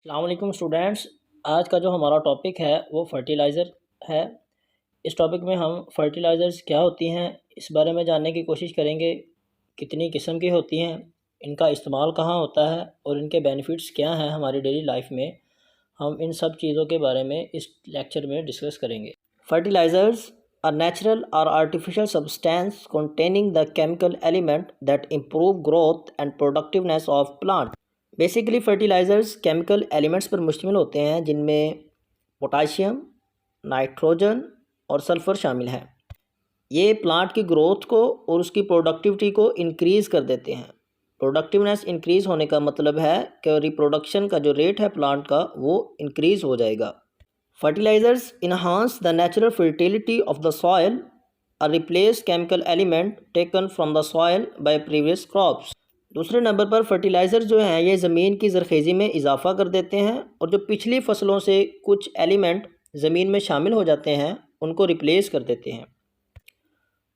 अस्सलाम वालेकुम स्टूडेंट्स। आज का जो हमारा टॉपिक है वो फर्टिलाइज़र है। इस टॉपिक में हम फर्टिलाइज़र्स क्या होती हैं इस बारे में जानने की कोशिश करेंगे। कितनी किस्म की होती हैं, इनका इस्तेमाल कहाँ होता है और इनके बेनिफिट्स क्या हैं हमारी डेली लाइफ में। हम इन सब चीज़ों के बारे में इस लेक्चर में डिस्कस करेंगे। Fertilizers are natural or artificial substance containing the chemical element that improve growth and productiveness of plant। Basically fertilizers chemical elements पर मुश्तमिल होते हैं जिनमें पोटाशियम, नाइट्रोजन और सल्फ़र शामिल हैं। ये प्लांट की ग्रोथ को और उसकी प्रोडक्टिविटी को इंक्रीज़ कर देते हैं। प्रोडक्टिवनेस इंक्रीज़ होने का मतलब है कि रिप्रोडक्शन का जो रेट है प्लांट का वो इंक्रीज़ हो जाएगा। Fertilizers enhance the natural fertility of the soil और replace chemical element taken from the soil by previous crops. दूसरे नंबर पर फर्टिलाइज़र जो हैं ये ज़मीन की ज़रख़ेज़ी में इजाफ़ा कर देते हैं और जो पिछली फसलों से कुछ एलिमेंट ज़मीन में शामिल हो जाते हैं उनको रिप्लेस कर देते हैं।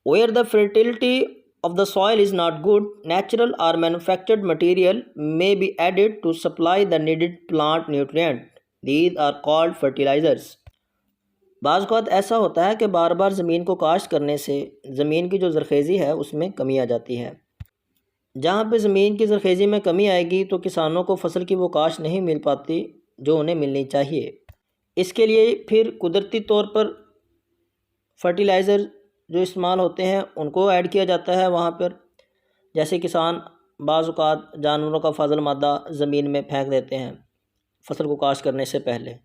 Where the fertility of the soil is not good, natural और manufactured material may be added to supply the needed plant nutrient. These are called fertilizers. बाज़ औक़ात ऐसा होता है कि बार बार ज़मीन को काश्त करने से ज़मीन की जो ज़रख़ेज़ी है उसमें कमी आ जाती है। जहाँ पे ज़मीन की ज़रख़ेज़ी में कमी आएगी तो किसानों को फसल की वो काश नहीं मिल पाती जो उन्हें मिलनी चाहिए। इसके लिए फिर कुदरती तौर पर फर्टिलाइज़र जो इस्तेमाल होते हैं उनको ऐड किया जाता है वहाँ पर। जैसे किसान बाज़ औक़ात जानवरों का फ़ाज़ल मादा ज़मीन में फेंक देते हैं फसल को काश्त करने से पहले,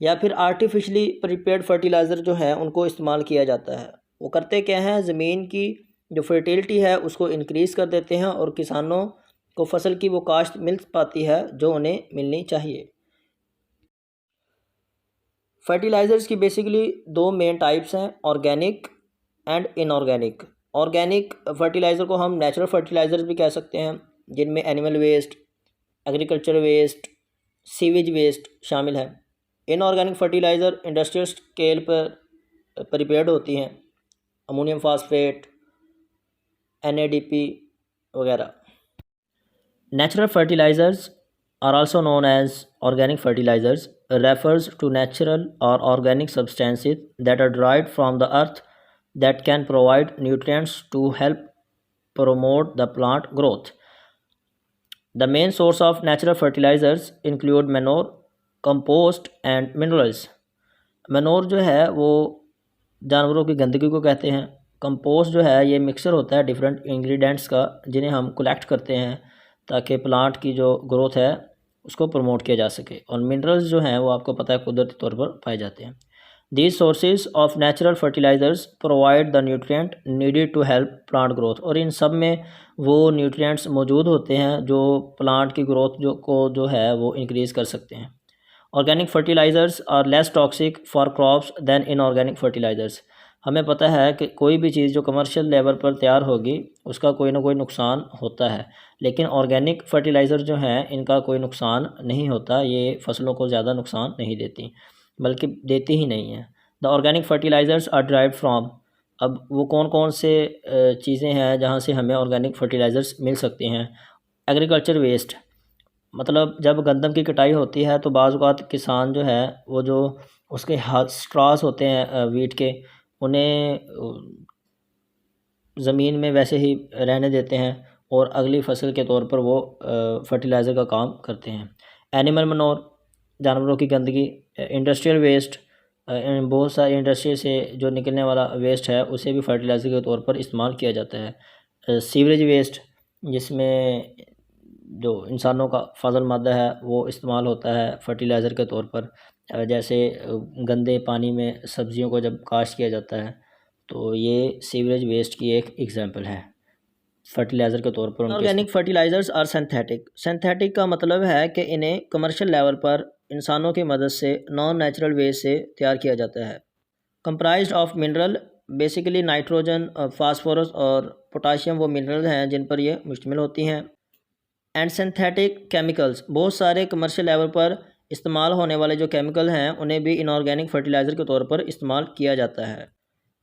या फिर आर्टिफिशली प्रिपेयर्ड फर्टिलाइज़र जो है उनको इस्तेमाल किया जाता है। वो करते क्या हैं, ज़मीन की जो फर्टिलिटी है उसको इंक्रीज़ कर देते हैं और किसानों को फसल की वो काश्त मिल पाती है जो उन्हें मिलनी चाहिए। फर्टिलाइज़र्स की बेसिकली दो मेन टाइप्स हैं, organic and inorganic. Organic fertilizer को हम नेचुरल फर्टिलाइज़र भी कह सकते हैं जिनमें animal waste, agriculture waste, sewage waste शामिल है। इनऑर्गेनिक फर्टिलाइज़र इंडस्ट्रियल स्केल पर प्रिपेयर्ड होती हैं, अमोनियम फास्फेट, NADP वगैरह। Natural fertilizers are also known as organic fertilizers, refers to natural or organic substances that are derived from the earth that can provide nutrients to help promote the plant growth. The main source of natural fertilizers include manure, compost and minerals. Manure जो है वो जानवरों की गंदगी को कहते हैं। Compost जो है ये मिक्सचर होता है डिफरेंट इंग्रेडिएंट्स का जिन्हें हम कलेक्ट करते हैं ताकि प्लांट की जो ग्रोथ है उसको प्रमोट किया जा सके। और मिनरल्स जो हैं वो आपको पता है कुदरती तौर पर पाए जाते हैं। These sources of natural fertilizers provide the nutrient needed to help plant growth. और इन सब में वो न्यूट्रिएंट्स मौजूद होते हैं जो प्लांट की ग्रोथ जो है वो इंक्रीज़ कर सकते हैं। Organic fertilizers are less toxic for crops than inorganic fertilizers. हमें पता है कि कोई भी चीज़ जो कमर्शियल लेवल पर तैयार होगी उसका कोई ना कोई नुकसान होता है, लेकिन ऑर्गेनिक फर्टिलाइज़र जो हैं इनका कोई नुकसान नहीं होता। ये फसलों को ज़्यादा नुकसान नहीं देती, बल्कि देती ही नहीं है। The organic fertilizers are derived from, अब वो कौन कौन से चीज़ें हैं जहाँ से हमें ऑर्गेनिक फर्टिलाइज़र्स मिल सकती हैं। एग्रीकल्चर वेस्ट, मतलब जब गंदम की कटाई होती है तो बाज़ औक़ात किसान जो है वो जो उसके स्ट्रास होते हैं वीट के, उन्हें ज़मीन में वैसे ही रहने देते हैं और अगली फसल के तौर पर वो फर्टिलाइज़र का काम करते हैं। एनिमल मनोर, जानवरों की गंदगी। इंडस्ट्रियल वेस्ट, बहुत सारी इंडस्ट्री से जो निकलने वाला वेस्ट है उसे भी फर्टिलाइज़र के तौर पर इस्तेमाल किया जाता है। सीवरेज वेस्ट, जिसमें जो इंसानों का फ़ाज़ल मादा है वो इस्तेमाल होता है फर्टिलाइज़र के तौर पर। जैसे गंदे पानी में सब्ज़ियों को जब काश्त किया जाता है तो ये सीवरेज वेस्ट की एक एग्जांपल है फर्टिलाइज़र के तौर पर। Organic fertilizers are synthetic. Synthetic का मतलब है कि इन्हें कमर्शियल लेवल पर इंसानों की मदद से नॉन नेचुरल वे से तैयार किया जाता है। Comprised of mineral, basically nitrogen, phosphorus और पोटाशियम वो मिनरल हैं जिन पर ये मुश्तमिल होती हैं। एंड सिंथेटिक केमिकल्स, बहुत सारे कमर्शियल लेवल पर इस्तेमाल होने वाले जो केमिकल हैं उन्हें भी इनऑर्गेनिक फर्टिलाइज़र के तौर पर इस्तेमाल किया जाता है।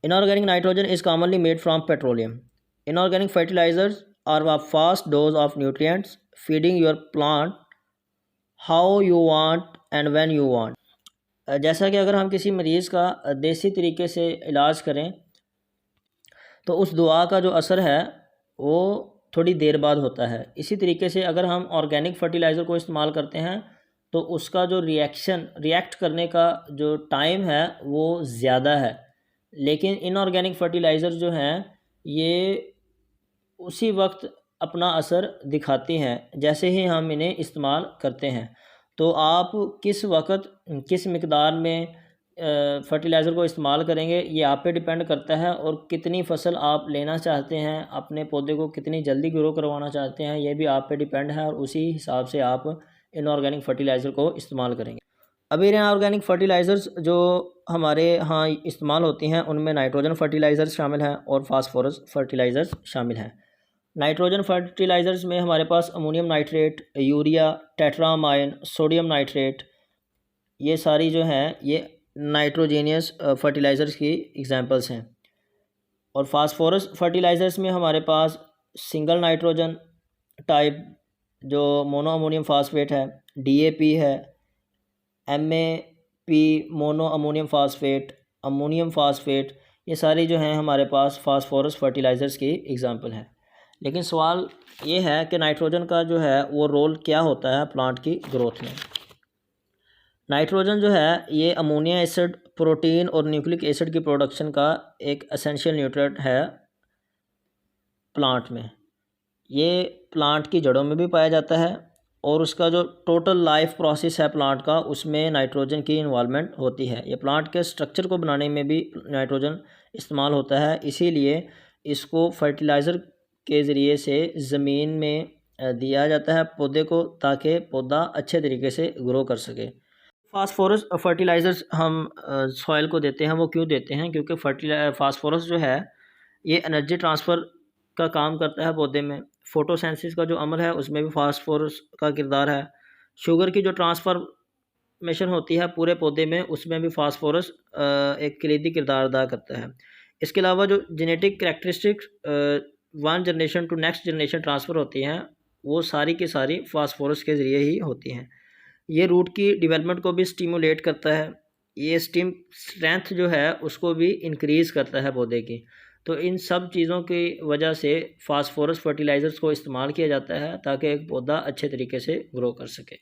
Inorganic nitrogen is commonly made from petroleum. Inorganic fertilizers are a fast dose of nutrients feeding your plant how you want and when you want. जैसा कि अगर हम किसी मरीज़ का देसी तरीके से इलाज करें तो उस दुआ का जो असर है वो थोड़ी देर बाद होता है। इसी तरीके से अगर हम ऑर्गेनिक फर्टिलाइज़र को इस्तेमाल करते हैं तो उसका जो रिएक्ट करने का जो टाइम है वो ज़्यादा है। लेकिन इनऑर्गेनिक फर्टिलाइज़र जो हैं ये उसी वक्त अपना असर दिखाती हैं जैसे ही हम इन्हें इस्तेमाल करते हैं। तो आप किस वक्त किस मिकदार में फर्टिलाइज़र को इस्तेमाल करेंगे ये आप पे डिपेंड करता है, और कितनी फसल आप लेना चाहते हैं, अपने पौधे को कितनी जल्दी ग्रो करवाना चाहते हैं, ये भी आप पे डिपेंड है, और उसी हिसाब से आप इनऑर्गेनिक फर्टिलाइज़र को इस्तेमाल करेंगे। अभी इनऑर्गेनिक फर्टिलाइज़र्स जो हमारे यहाँ इस्तेमाल होती हैं उनमें नाइट्रोजन फर्टिलाइज़र्स शामिल हैं और फास्फोरस फर्टिलाइज़र्स शामिल हैं। नाइट्रोजन फर्टिलाइज़र्स में हमारे पास ammonium nitrate, urea, tetramine, sodium nitrate, ये सारी जो हैं ये नाइट्रोजेनियस फर्टिलाइज़र्स की एग्जांपल्स हैं। और फास्फोरस फर्टिलाइज़र्स में हमारे पास सिंगल नाइट्रोजन टाइप जो मोनो अमोनियम फास्फेट है, डीएपी है, MAP mono ammonium phosphate, ammonium phosphate, ये सारी जो हैं हमारे पास फास्फोरस फर्टिलाइज़र्स की एग्जांपल हैं। लेकिन सवाल ये है कि नाइट्रोजन का जो है वो रोल क्या होता है प्लांट की ग्रोथ में। नाइट्रोजन जो है ये अमोनिया एसिड, प्रोटीन और न्यूक्लिक एसिड की प्रोडक्शन का एक एसेंशियल न्यूट्रिएंट है प्लांट में। ये प्लांट की जड़ों में भी पाया जाता है और उसका जो टोटल लाइफ प्रोसेस है प्लांट का उसमें नाइट्रोजन की इन्वॉल्वमेंट होती है। ये प्लांट के स्ट्रक्चर को बनाने में भी नाइट्रोजन इस्तेमाल होता है, इसीलिए इसको फर्टिलाइज़र के ज़रिए से ज़मीन में दिया जाता है पौधे को, ताकि पौधा अच्छे तरीके से ग्रो कर सके। फास्फोरस फर्टिलाइज़र्स हम सॉइल को देते हैं, वो क्यों देते हैं? क्योंकि फास्फोरस जो है ये एनर्जी ट्रांसफ़र का काम करता है पौधे में। फोटोसिंथेसिस का जो अमल है उसमें भी फास्फोरस का किरदार है। शुगर की जो ट्रांसफॉर्मेशन होती है पूरे पौधे में उसमें भी फास्फोरस एक कलीदी किरदार अदा करता है। इसके अलावा जो genetic characteristics one generation to next generation transfer होती हैं वो सारी की सारी फास्फोरस के ज़रिए ही होती हैं। ये रूट की डेवलपमेंट को भी स्टिमुलेट करता है, ये स्ट्रेंथ जो है उसको भी इंक्रीज़ करता है पौधे की। तो इन सब चीज़ों की वजह से फास्फोरस फर्टिलाइज़र्स को इस्तेमाल किया जाता है ताकि एक पौधा अच्छे तरीके से ग्रो कर सके।